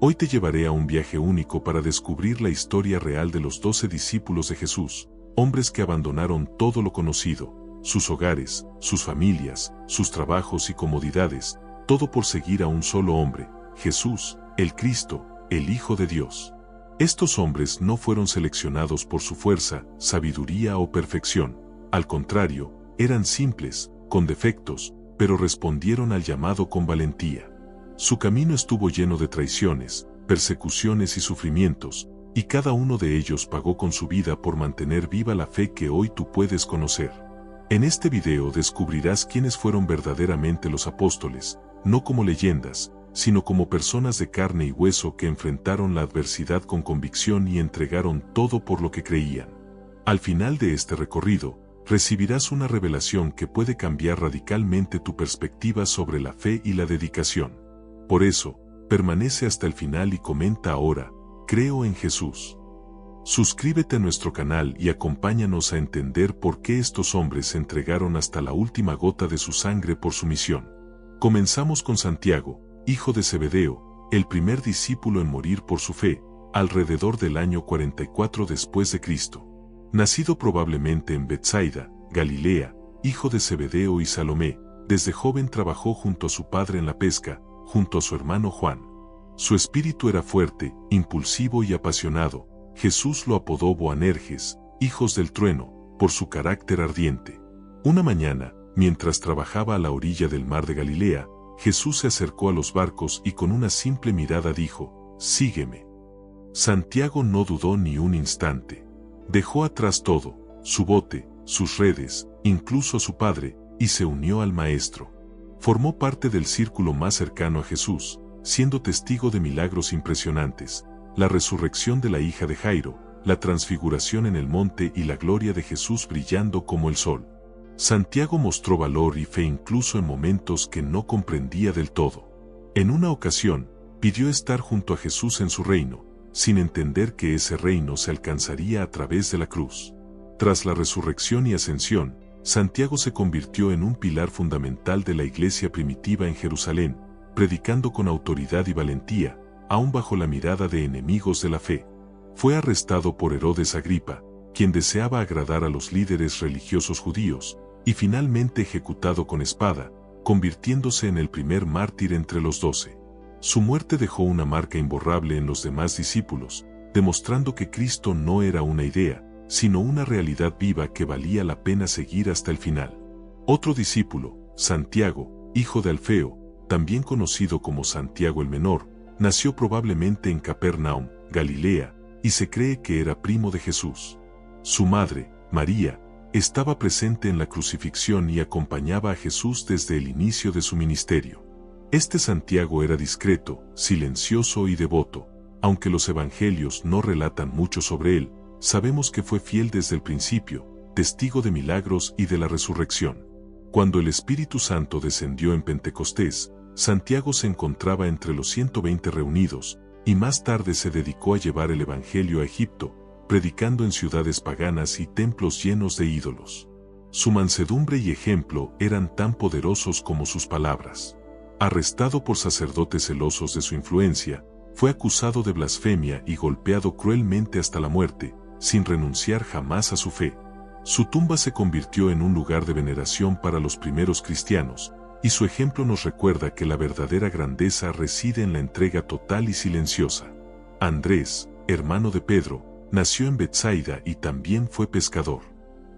Hoy te llevaré a un viaje único para descubrir la historia real de los 12 discípulos de Jesús, hombres que abandonaron todo lo conocido, sus hogares, sus familias, sus trabajos y comodidades, todo por seguir a un solo hombre, Jesús, el Cristo, el Hijo de Dios. Estos hombres no fueron seleccionados por su fuerza, sabiduría o perfección. Al contrario, eran simples, con defectos, pero respondieron al llamado con valentía. Su camino estuvo lleno de traiciones, persecuciones y sufrimientos, y cada uno de ellos pagó con su vida por mantener viva la fe que hoy tú puedes conocer. En este video descubrirás quiénes fueron verdaderamente los apóstoles, no como leyendas, sino como personas de carne y hueso que enfrentaron la adversidad con convicción y entregaron todo por lo que creían. Al final de este recorrido, recibirás una revelación que puede cambiar radicalmente tu perspectiva sobre la fe y la dedicación. Por eso, permanece hasta el final y comenta ahora, creo en Jesús. Suscríbete a nuestro canal y acompáñanos a entender por qué estos hombres se entregaron hasta la última gota de su sangre por su misión. Comenzamos con Santiago, hijo de Zebedeo, el primer discípulo en morir por su fe, alrededor del año 44 después de Cristo. Nacido probablemente en Betsaida, Galilea, hijo de Zebedeo y Salomé, desde joven trabajó junto a su padre en la pesca, junto a su hermano Juan. Su espíritu era fuerte, impulsivo y apasionado. Jesús lo apodó Boanerges, hijos del trueno, por su carácter ardiente. Una mañana, mientras trabajaba a la orilla del mar de Galilea, Jesús se acercó a los barcos y con una simple mirada dijo, «Sígueme». Santiago no dudó ni un instante. Dejó atrás todo, su bote, sus redes, incluso a su padre, y se unió al Maestro. Formó parte del círculo más cercano a Jesús, siendo testigo de milagros impresionantes, la resurrección de la hija de Jairo, la transfiguración en el monte y la gloria de Jesús brillando como el sol. Santiago mostró valor y fe incluso en momentos que no comprendía del todo. En una ocasión, pidió estar junto a Jesús en su reino, sin entender que ese reino se alcanzaría a través de la cruz. Tras la resurrección y ascensión, Santiago se convirtió en un pilar fundamental de la iglesia primitiva en Jerusalén, predicando con autoridad y valentía, aún bajo la mirada de enemigos de la fe. Fue arrestado por Herodes Agripa, quien deseaba agradar a los líderes religiosos judíos, y finalmente ejecutado con espada, convirtiéndose en el primer mártir entre los 12. Su muerte dejó una marca imborrable en los demás discípulos, demostrando que Cristo no era una idea, sino una realidad viva que valía la pena seguir hasta el final. Otro discípulo, Santiago, hijo de Alfeo, también conocido como Santiago el Menor, nació probablemente en Capernaum, Galilea, y se cree que era primo de Jesús. Su madre, María, estaba presente en la crucifixión y acompañaba a Jesús desde el inicio de su ministerio. Este Santiago era discreto, silencioso y devoto. Aunque los evangelios no relatan mucho sobre él, sabemos que fue fiel desde el principio, testigo de milagros y de la resurrección. Cuando el Espíritu Santo descendió en Pentecostés, Santiago se encontraba entre los 120 reunidos, y más tarde se dedicó a llevar el evangelio a Egipto, predicando en ciudades paganas y templos llenos de ídolos. Su mansedumbre y ejemplo eran tan poderosos como sus palabras. Arrestado por sacerdotes celosos de su influencia, fue acusado de blasfemia y golpeado cruelmente hasta la muerte, sin renunciar jamás a su fe. Su tumba se convirtió en un lugar de veneración para los primeros cristianos, y su ejemplo nos recuerda que la verdadera grandeza reside en la entrega total y silenciosa. Andrés, hermano de Pedro, nació en Betsaida y también fue pescador.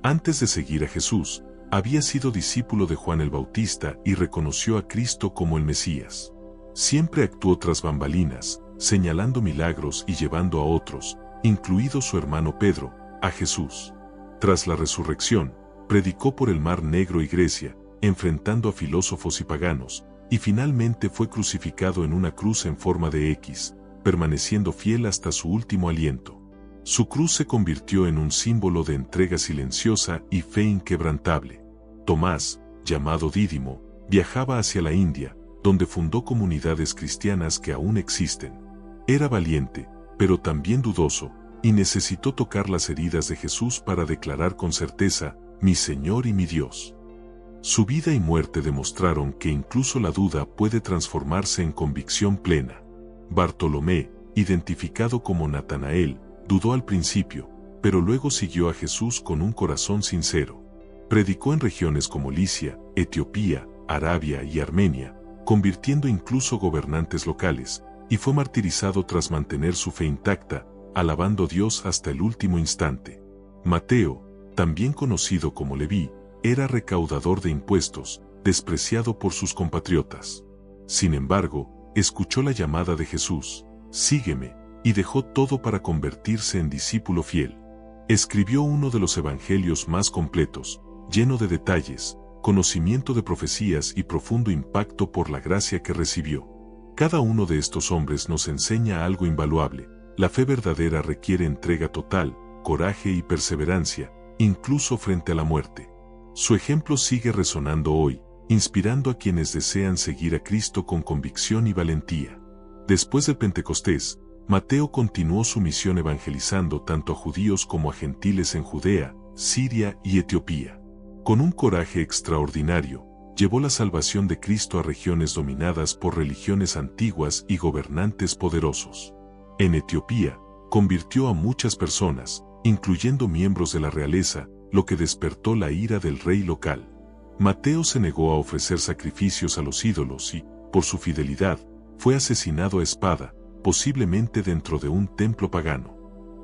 Antes de seguir a Jesús, había sido discípulo de Juan el Bautista y reconoció a Cristo como el Mesías. Siempre actuó tras bambalinas, señalando milagros y llevando a otros, incluido su hermano Pedro, a Jesús. Tras la resurrección, predicó por el Mar Negro y Grecia, enfrentando a filósofos y paganos, y finalmente fue crucificado en una cruz en forma de X, permaneciendo fiel hasta su último aliento. Su cruz se convirtió en un símbolo de entrega silenciosa y fe inquebrantable. Tomás, llamado Dídimo, viajaba hacia la India, donde fundó comunidades cristianas que aún existen. Era valiente, pero también dudoso, y necesitó tocar las heridas de Jesús para declarar con certeza, «Mi Señor y mi Dios». Su vida y muerte demostraron que incluso la duda puede transformarse en convicción plena. Bartolomé, identificado como Natanael, dudó al principio, pero luego siguió a Jesús con un corazón sincero. Predicó en regiones como Licia, Etiopía, Arabia y Armenia, convirtiendo incluso gobernantes locales, y fue martirizado tras mantener su fe intacta, alabando a Dios hasta el último instante. Mateo, también conocido como Leví, era recaudador de impuestos, despreciado por sus compatriotas. Sin embargo, escuchó la llamada de Jesús, «Sígueme», y dejó todo para convertirse en discípulo fiel. Escribió uno de los evangelios más completos, lleno de detalles, conocimiento de profecías y profundo impacto por la gracia que recibió. Cada uno de estos hombres nos enseña algo invaluable. La fe verdadera requiere entrega total, coraje y perseverancia, incluso frente a la muerte. Su ejemplo sigue resonando hoy, inspirando a quienes desean seguir a Cristo con convicción y valentía. Después del Pentecostés, Mateo continuó su misión evangelizando tanto a judíos como a gentiles en Judea, Siria y Etiopía. Con un coraje extraordinario, llevó la salvación de Cristo a regiones dominadas por religiones antiguas y gobernantes poderosos. En Etiopía, convirtió a muchas personas, incluyendo miembros de la realeza, lo que despertó la ira del rey local. Mateo se negó a ofrecer sacrificios a los ídolos y, por su fidelidad, fue asesinado a espada, posiblemente dentro de un templo pagano.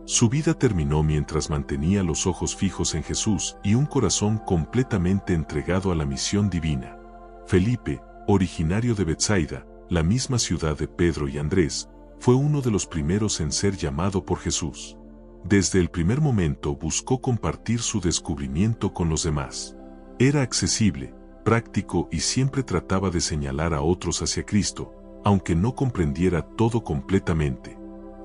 Su vida terminó mientras mantenía los ojos fijos en Jesús y un corazón completamente entregado a la misión divina. Felipe, originario de Betsaida, la misma ciudad de Pedro y Andrés, fue uno de los primeros en ser llamado por Jesús. Desde el primer momento buscó compartir su descubrimiento con los demás. Era accesible, práctico y siempre trataba de señalar a otros hacia Cristo, aunque no comprendiera todo completamente.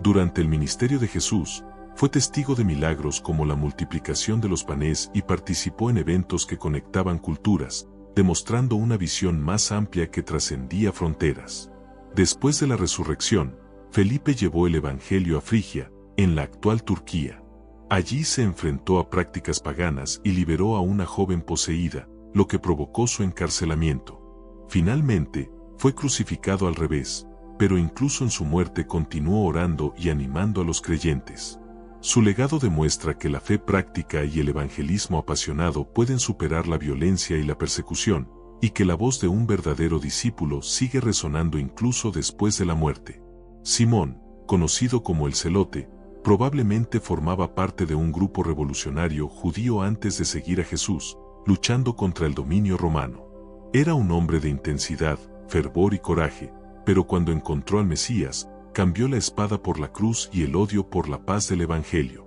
Durante el ministerio de Jesús, fue testigo de milagros como la multiplicación de los panes y participó en eventos que conectaban culturas, demostrando una visión más amplia que trascendía fronteras. Después de la resurrección, Felipe llevó el evangelio a Frigia, en la actual Turquía. Allí se enfrentó a prácticas paganas y liberó a una joven poseída, lo que provocó su encarcelamiento. Finalmente, fue crucificado al revés, pero incluso en su muerte continuó orando y animando a los creyentes. Su legado demuestra que la fe práctica y el evangelismo apasionado pueden superar la violencia y la persecución, y que la voz de un verdadero discípulo sigue resonando incluso después de la muerte. Simón, conocido como el Celote, probablemente formaba parte de un grupo revolucionario judío antes de seguir a Jesús, luchando contra el dominio romano. Era un hombre de intensidad, fervor y coraje, pero cuando encontró al Mesías, cambió la espada por la cruz y el odio por la paz del Evangelio.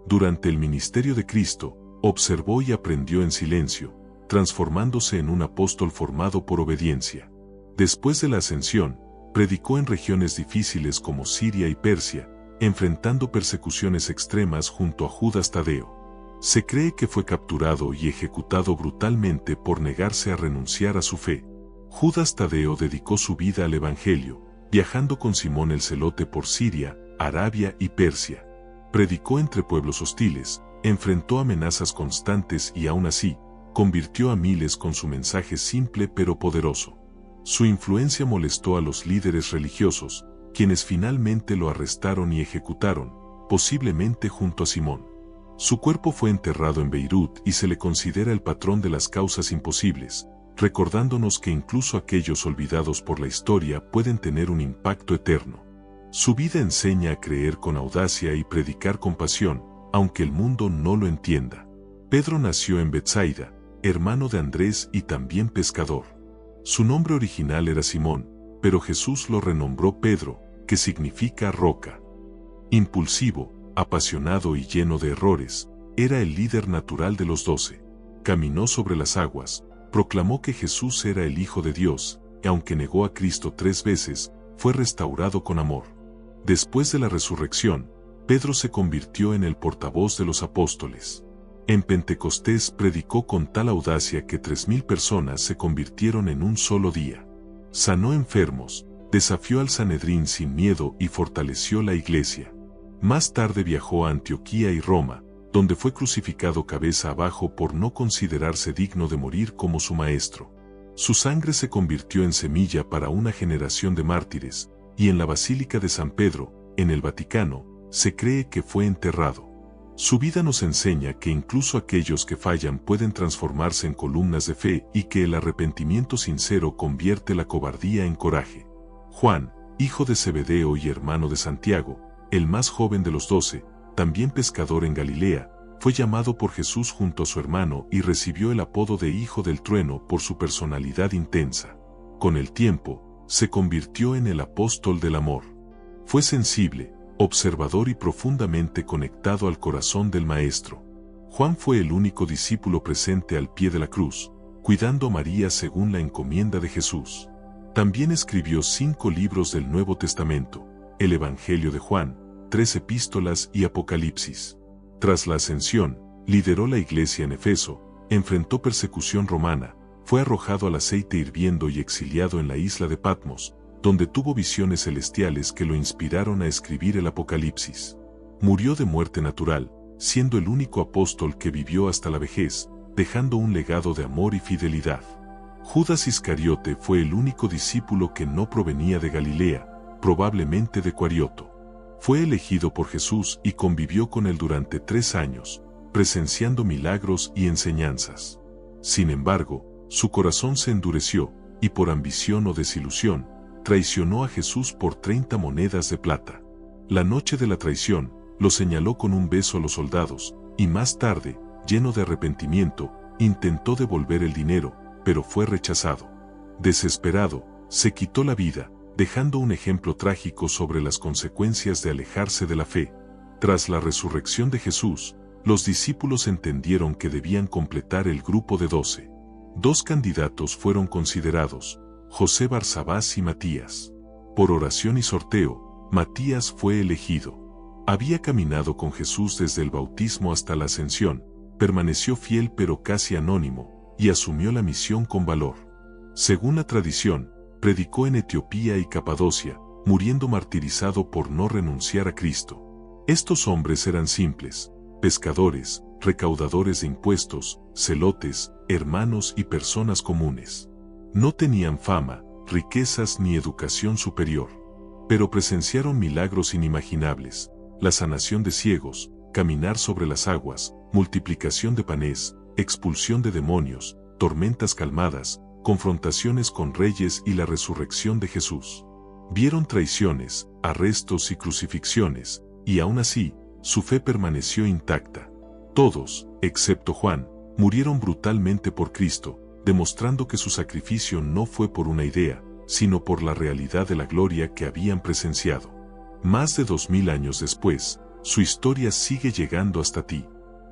Durante el ministerio de Cristo, observó y aprendió en silencio, transformándose en un apóstol formado por obediencia. Después de la ascensión, predicó en regiones difíciles como Siria y Persia, enfrentando persecuciones extremas junto a Judas Tadeo. Se cree que fue capturado y ejecutado brutalmente por negarse a renunciar a su fe. Judas Tadeo dedicó su vida al Evangelio, viajando con Simón el Celote por Siria, Arabia y Persia. Predicó entre pueblos hostiles, enfrentó amenazas constantes y aún así, convirtió a miles con su mensaje simple pero poderoso. Su influencia molestó a los líderes religiosos, quienes finalmente lo arrestaron y ejecutaron, posiblemente junto a Simón. Su cuerpo fue enterrado en Beirut y se le considera el patrón de las causas imposibles, recordándonos que incluso aquellos olvidados por la historia pueden tener un impacto eterno. Su vida enseña a creer con audacia y predicar con pasión, aunque el mundo no lo entienda. Pedro nació en Betsaida, hermano de Andrés y también pescador. Su nombre original era Simón, pero Jesús lo renombró Pedro, que significa roca. Impulsivo, apasionado y lleno de errores, era el líder natural de los 12. Caminó sobre las aguas, proclamó que Jesús era el Hijo de Dios, y aunque negó a Cristo 3 veces, fue restaurado con amor. Después de la resurrección, Pedro se convirtió en el portavoz de los apóstoles. En Pentecostés predicó con tal audacia que 3.000 personas se convirtieron en un solo día. Sanó enfermos, desafió al Sanedrín sin miedo y fortaleció la iglesia. Más tarde viajó a Antioquía y Roma, donde fue crucificado cabeza abajo por no considerarse digno de morir como su maestro. Su sangre se convirtió en semilla para una generación de mártires, y en la Basílica de San Pedro, en el Vaticano, se cree que fue enterrado. Su vida nos enseña que incluso aquellos que fallan pueden transformarse en columnas de fe y que el arrepentimiento sincero convierte la cobardía en coraje. Juan, hijo de Zebedeo y hermano de Santiago, el más joven de los 12, también pescador en Galilea, fue llamado por Jesús junto a su hermano y recibió el apodo de Hijo del Trueno por su personalidad intensa. Con el tiempo, se convirtió en el apóstol del amor. Fue sensible, observador y profundamente conectado al corazón del Maestro. Juan fue el único discípulo presente al pie de la cruz, cuidando a María según la encomienda de Jesús. También escribió 5 libros del Nuevo Testamento, el Evangelio de Juan, 3 epístolas y Apocalipsis. Tras la ascensión, lideró la iglesia en Efeso, enfrentó persecución romana, fue arrojado al aceite hirviendo y exiliado en la isla de Patmos, donde tuvo visiones celestiales que lo inspiraron a escribir el Apocalipsis. Murió de muerte natural, siendo el único apóstol que vivió hasta la vejez, dejando un legado de amor y fidelidad. Judas Iscariote fue el único discípulo que no provenía de Galilea, probablemente de Carioto. Fue elegido por Jesús y convivió con él durante 3 años, presenciando milagros y enseñanzas. Sin embargo, su corazón se endureció, y por ambición o desilusión, traicionó a Jesús por 30 monedas de plata. La noche de la traición, lo señaló con un beso a los soldados, y más tarde, lleno de arrepentimiento, intentó devolver el dinero, pero fue rechazado. Desesperado, se quitó la vida, dejando un ejemplo trágico sobre las consecuencias de alejarse de la fe. Tras la resurrección de Jesús, los discípulos entendieron que debían completar el grupo de 12. 2 candidatos fueron considerados, José Barsabás y Matías. Por oración y sorteo, Matías fue elegido. Había caminado con Jesús desde el bautismo hasta la ascensión, permaneció fiel pero casi anónimo, y asumió la misión con valor. Según la tradición, predicó en Etiopía y Capadocia, muriendo martirizado por no renunciar a Cristo. Estos hombres eran simples, pescadores, recaudadores de impuestos, celotes, hermanos y personas comunes. No tenían fama, riquezas ni educación superior. Pero presenciaron milagros inimaginables, la sanación de ciegos, caminar sobre las aguas, multiplicación de panes, expulsión de demonios, tormentas calmadas, confrontaciones con reyes y la resurrección de Jesús. Vieron traiciones, arrestos y crucifixiones, y aún así, su fe permaneció intacta. Todos, excepto Juan, murieron brutalmente por Cristo, demostrando que su sacrificio no fue por una idea, sino por la realidad de la gloria que habían presenciado. Más de 2000 años después, su historia sigue llegando hasta ti.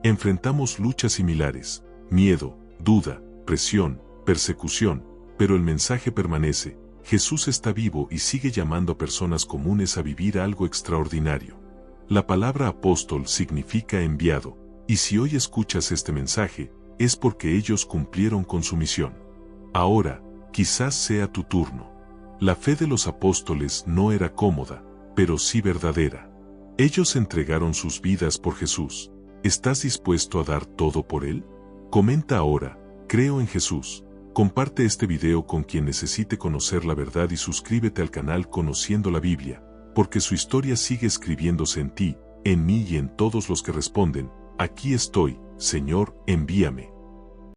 Enfrentamos luchas similares, miedo, duda, presión, persecución, pero el mensaje permanece: Jesús está vivo y sigue llamando a personas comunes a vivir algo extraordinario. La palabra apóstol significa enviado, y si hoy escuchas este mensaje, es porque ellos cumplieron con su misión. Ahora, quizás sea tu turno. La fe de los apóstoles no era cómoda, pero sí verdadera. Ellos entregaron sus vidas por Jesús. ¿Estás dispuesto a dar todo por Él? Comenta ahora: creo en Jesús. Comparte este video con quien necesite conocer la verdad y suscríbete al canal Conociendo la Biblia, porque su historia sigue escribiéndose en ti, en mí y en todos los que responden: aquí estoy, Señor, envíame.